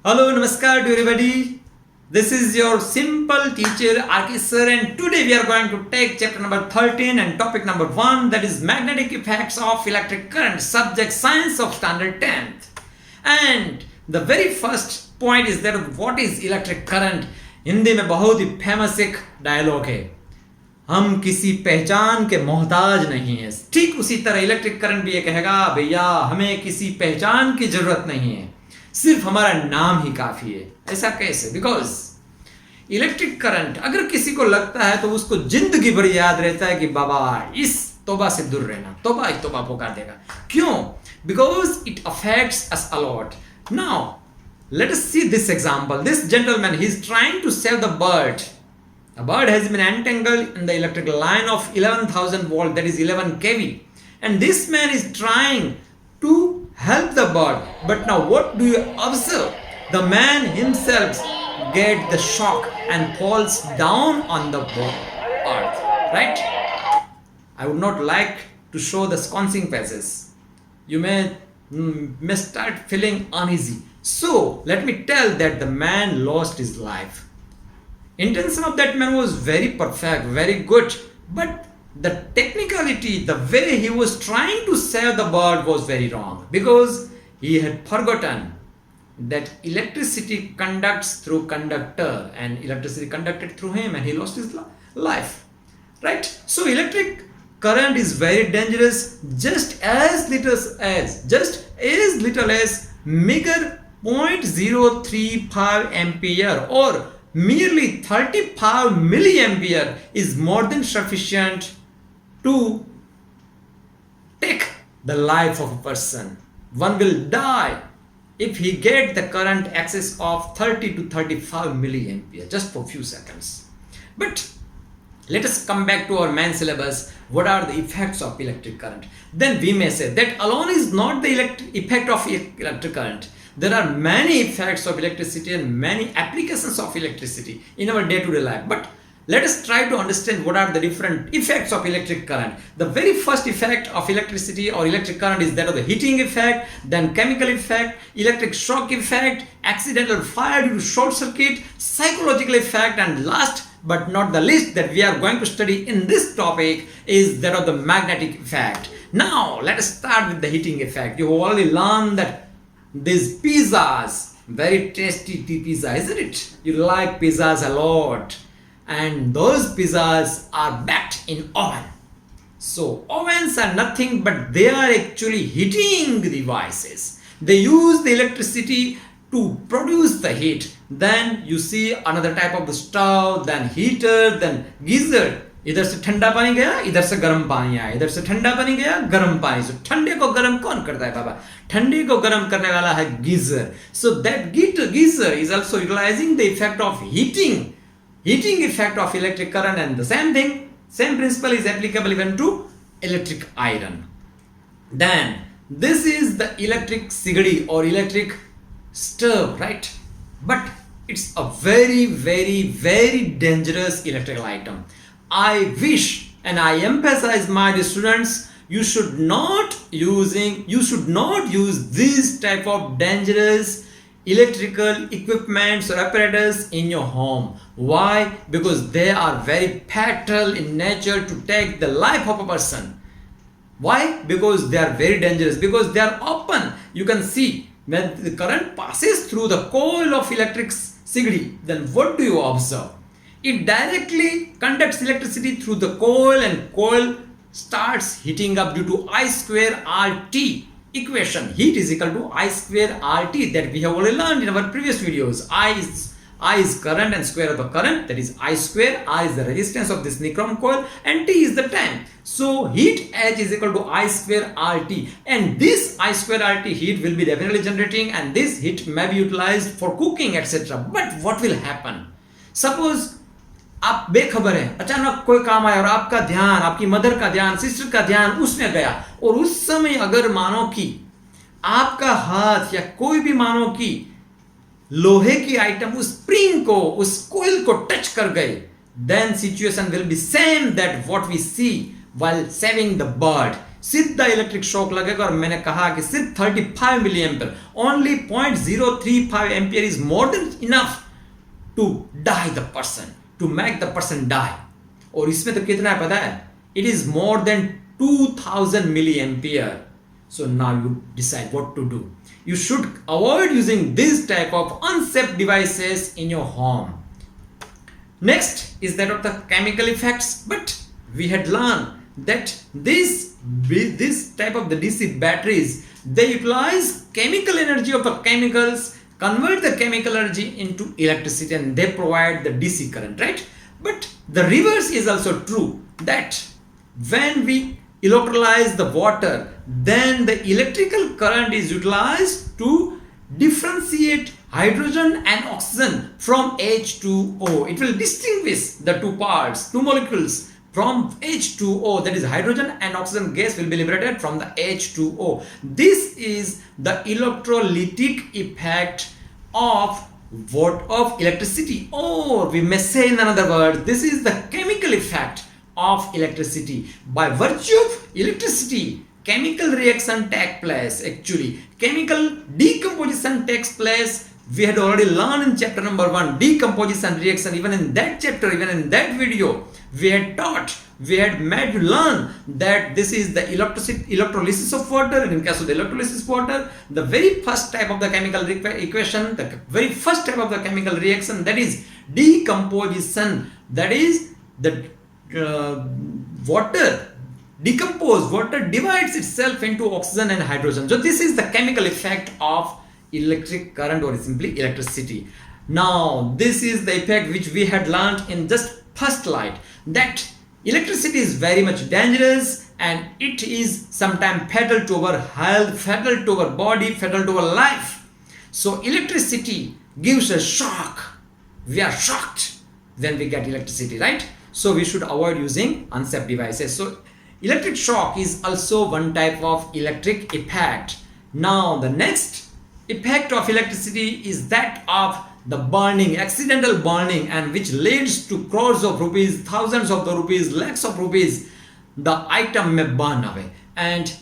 Hello, namaskar to everybody. This is your simple teacher RK sir, and today we are going to take chapter number 13 and topic number 1, that is magnetic effects of electric current, subject science of standard 10th. And the very first point is that what is electric current. Hindi में बहुत ही famous एक dialogue है, हम किसी पहचान के मोहताज नहीं है। ठीक उसी तरह इलेक्ट्रिक करंट भी ये कहेगा, भैया हमें किसी पहचान की जरूरत नहीं है, सिर्फ हमारा नाम ही काफी है। ऐसा कैसे? बिकॉज इलेक्ट्रिक करंट अगर किसी को लगता है तो उसको जिंदगी भर याद रहता है कि बाबा इस तौबा से दूर रहना, तौबा ही तौबा पुकार देगा। क्यों? Because it affects us a lot. Now let us see this example. This gentleman, he is trying to save the bird. A bird has been entangled in the electric line of 11,000 volt, that is 11 kV, and this man is trying to help the bird. But now what do you observe? The man himself gets the shock and falls down on the earth, right? I would not like to show the sconcing faces. You may start feeling uneasy. So let me tell that the man lost his life. Intention of that man was very perfect, very good, but the technicality, the way he was trying to save the bird was very wrong, because he had forgotten that electricity conducts through conductor, and electricity conducted through him, and he lost his life, right? So electric current is very dangerous, just as little as meager 0.035 ampere or merely 35 milliampere is more than sufficient to take the life of a person. One will die if he get the current excess of 30 to 35 milliampere just for few seconds. But let us come back to our main syllabus. What are the effects of electric current? Then we may say that alone is not the effect of electric current. There are many effects of electricity and many applications of electricity in our day-to-day life. But let us try to understand what are the different effects of electric current. The very first effect of electricity or electric current is that of the heating effect, then chemical effect, electric shock effect, accidental fire due to short circuit, psychological effect, and last but not the least that we are going to study in this topic is that of the magnetic effect. Now let us start with the heating effect. You have already learned that these pizzas, very tasty pizza, isn't it? You like pizzas a lot, and those pizzas are baked in oven. So ovens are nothing but they are actually heating devices. They use the electricity to produce the heat. Then you see another type of the stove, then heater, then geyser. इधर से ठंडा पानी गया, इधर से गर्म पानी आया, इधर से ठंडा पानी गया, गर्म पानी। सो ठंडे को गर्म कौन करता है बाबा? ठंडे को गर्म करने वाला है geyser. So that geyser is also utilizing the effect of heating effect of electric current, and the same principle is applicable even to electric iron. Then this is the electric sigadi or electric stove, right? But it's a very, very, very dangerous electrical item. I wish and I emphasize, my dear students, you should not use these type of dangerous electrical equipments or apparatus in your home. Why? Because they are very fatal in nature to take the life of a person. Why? Because they are very dangerous, because they are open. You can see when the current passes through the coil of electric sigadi, then what do you observe? It directly conducts electricity through the coil, and coil starts heating up due to I square RT equation. Heat is equal to I square RT that we have already learned in our previous videos. I is current and square of the current, that is I square. R is the resistance of this nichrome coil, and T is the time. So heat H is equal to I square RT, and this I square RT heat will be definitely generating, and this heat may be utilized for cooking, etc. But what will happen? Suppose आप बेखबर हैं, अचानक कोई काम आया और आपका ध्यान, आपकी मदर का ध्यान, सिस्टर का ध्यान उसमें गया, और उस समय अगर मानो कि आपका हाथ या कोई भी मानो कि लोहे की आइटम उस स्प्रिंग को, उस कोइल को टच कर गए, then situation will be same that what we see while saving the bird. सीधा इलेक्ट्रिक शॉक लगेगा और मैंने कहा कि सिर्फ 35 milliampere, only 0.035 ampere is more than enough to die the person, to make the person die. और इसमें तो कितना है पता है? It is more than 2000 milliampere. So now you decide what to do. You should avoid using this type of unsafe devices in your home. Next is that of the chemical effects, but we had learned that this type of the DC batteries, they utilize chemical energy of the chemicals, convert the chemical energy into electricity, and they provide the DC current, right? But the reverse is also true, that when we electrolyze the water, then the electrical current is utilized to differentiate hydrogen and oxygen from H2O. It will distinguish the two parts, two molecules from H2O, that is hydrogen and oxygen gas will be liberated from the H2O. This is the electrolytic effect of electricity, or we may say in another word, this is the chemical effect of electricity. By virtue of electricity, chemical reaction take place. Actually, chemical decomposition takes place. We had already learned in chapter number 1, decomposition reaction. Even in that chapter, even in that video, we had taught, we had made you learn that this is the electrolysis of water. In case of the electrolysis of water, the very first type of the chemical equation, the very first type of the chemical reaction, that is decomposition. That is the water divides itself into oxygen and hydrogen. So this is the chemical effect of electric current, or simply electricity. Now this is the effect which we had learned in just first slide, that electricity is very much dangerous and it is sometimes fatal to our health, fatal to our body, fatal to our life. So electricity gives a shock. We are shocked when we get electricity, right? So we should avoid using unsafe devices. So electric shock is also one type of electric effect. Now the next effect of electricity is that of the burning, accidental burning, and which leads to crores of rupees, thousands of the rupees, lakhs of rupees. The item may burn away, and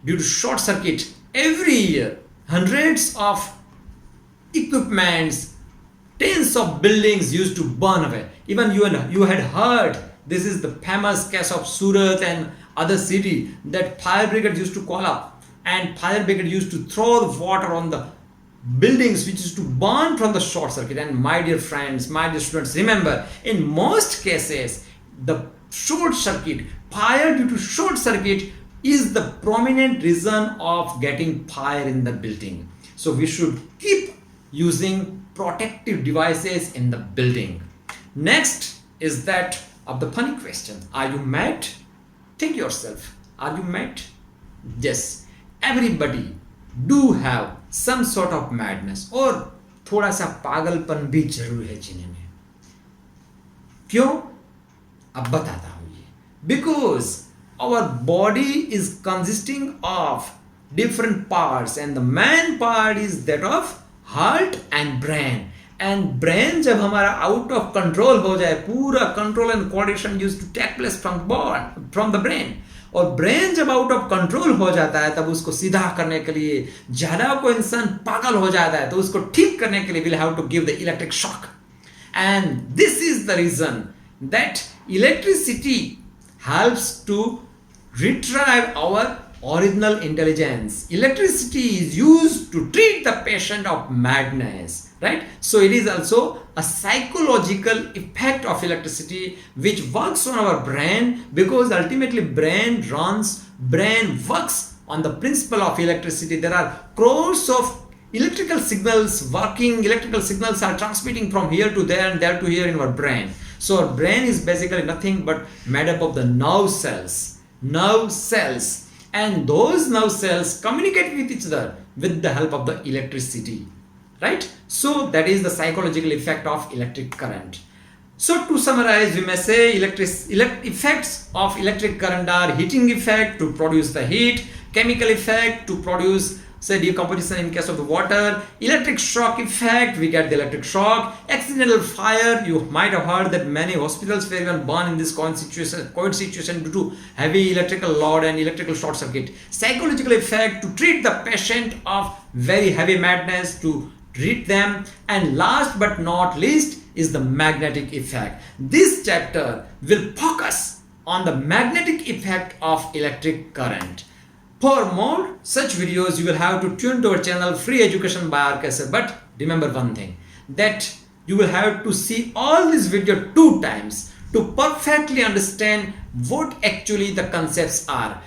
due to short circuit every year, hundreds of equipments, tens of buildings used to burn away. Even you had heard, this is the famous case of Surat and other city, that fire brigade used to call up, and fire brigade used to throw water on the buildings which used to burn from the short circuit. And my dear friends, my dear students, remember, in most cases the short circuit, fire due to short circuit is the prominent reason of getting fire in the building. So we should keep using protective devices in the building. Next is that of the funny question. Are you mad? Think yourself. Are you mad? Yes. Everybody do have some sort of madness, और थोड़ा सा पागलपन भी जरूर है जीने में. क्यों? अब बताता हूँ ये. Because our body is consisting of different parts, and the main part is that of heart and brain. And brain जब हमारा आउट ऑफ कंट्रोल हो जाए, पूरा control and coordination used to take place from the brain, और brain जब out of control हो जाता है, तब उसको सीधा करने के लिए, ज्यादा कोई इंसान पागल हो जाता है तो उसको ठीक करने के लिए will have to give the electric shock. And this is the reason that electricity helps to retrieve our original intelligence. Electricity is used to treat the patient of madness, right? So it is also a psychological effect of electricity which works on our brain, because ultimately brain works on the principle of electricity. There are crores of electrical signals working. Electrical signals are transmitting from here to there and there to here in our brain. So our brain is basically nothing but made up of the nerve cells, and those nerve cells communicate with each other with the help of the electricity, right? So that is the psychological effect of electric current. So to summarize, we may say effects of electric current are heating effect to produce the heat, chemical effect to produce say decomposition in case of the water, electric shock effect, we get the electric shock, accidental fire, you might have heard that many hospitals were even burned in this COVID situation due to heavy electrical load and electrical short circuit, psychological effect to treat the patient of very heavy madness, to treat them, and last but not least is the magnetic effect. This chapter will focus on the magnetic effect of electric current. For more such videos, you will have to tune to our channel Free Education by RKSR. But remember one thing, that you will have to see all this video 2 times to perfectly understand what actually the concepts are.